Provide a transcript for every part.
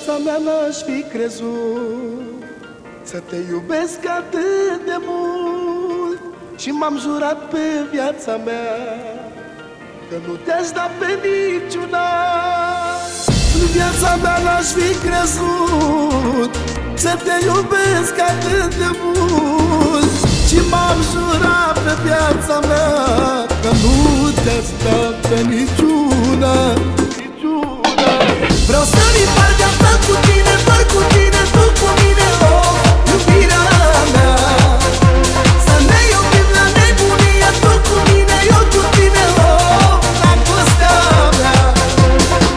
viața mea n-aș fi crezut să te iubesc atât de mult. Și m-am jurat pe viața mea că nu te-aș da pe niciuna. În viața mea n-aș fi crezut să te iubesc atât de mult. Și m-am jurat pe viața mea că nu te-aș da pe niciuna. Vreau să-mi împart viața cu tine, doar cu tine, tu cu mine, oh, iubirea mea. Să ne iubim la nebunie, tu cu mine, eu cu tine, oh, dragostea mea.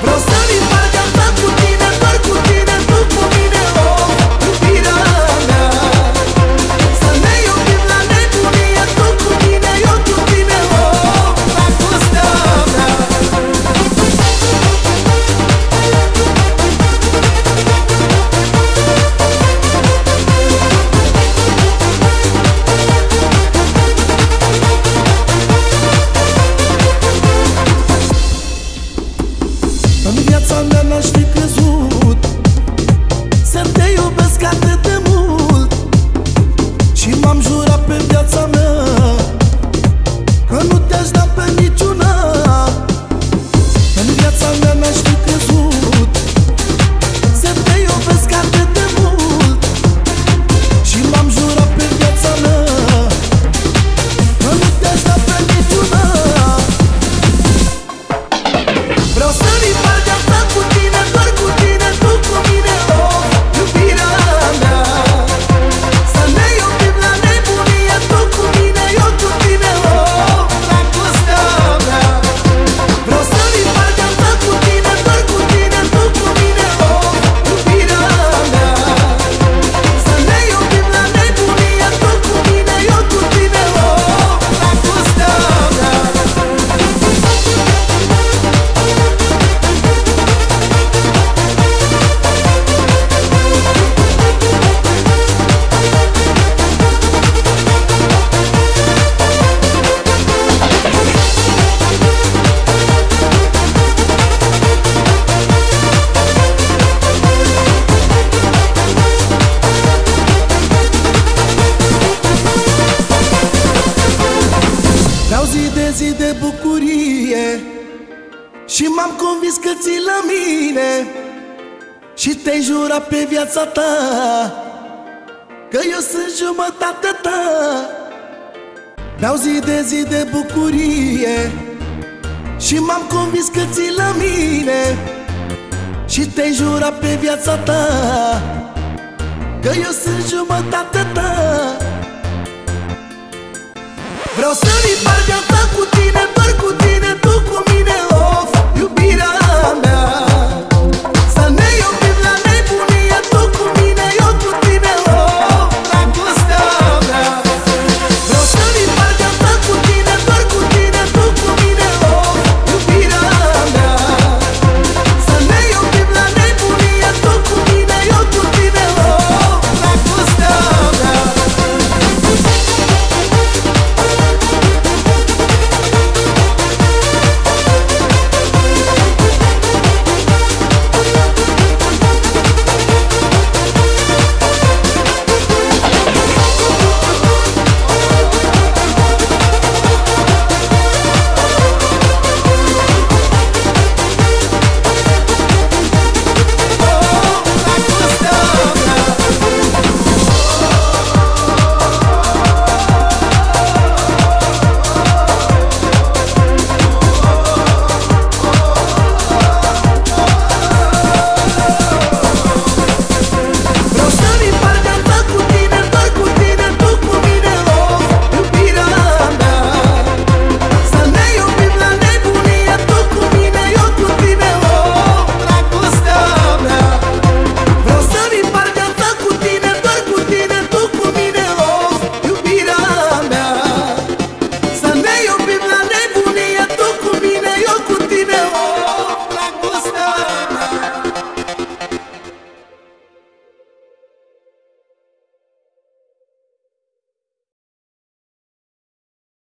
Vreau să-mi împart viața cu tine, doar cu tine, tu cu mine, oh, iubirea mea. Să ne iubim la nebunie, tu cu mine, eu cu tine, oh, dragostea mea. În viața mea n-aș fi crezut să te iubesc atât de mult. Și m-am jurat pe viața mea că nu te-aș da pe niciuna. În viața mea n-aș fi crezut să te iubesc atât de mult. Și m-am jurat pe viața mea că nu te-aș da pe niciuna. Vreau să-mi împart viața cu tine, doar cu tine, tu cu mine, oh, iubirea mea. Să ne iubim la nebunie, tu cu mine, eu cu tine, oh, dragostea mea. Vreau să-mi împart viața cu tine, doar cu tine, tu cu mine, oh, iubirea mea. Să ne iubim la nebunie, tu cu mine, eu cu tine, oh, dragostea mea. Vreau zi de zi de bucurie și m-am convins că ții la mine. Și te-ai jurat pe viața ta că eu sunt jumătatea ta. Vreau zi de zi de bucurie și m-am convins că ții la mine. Și te-ai jurat pe viața ta că eu sunt jumătatea ta. Vreau să-mi împart viața cu tine, doar cu tine, tu cu mine,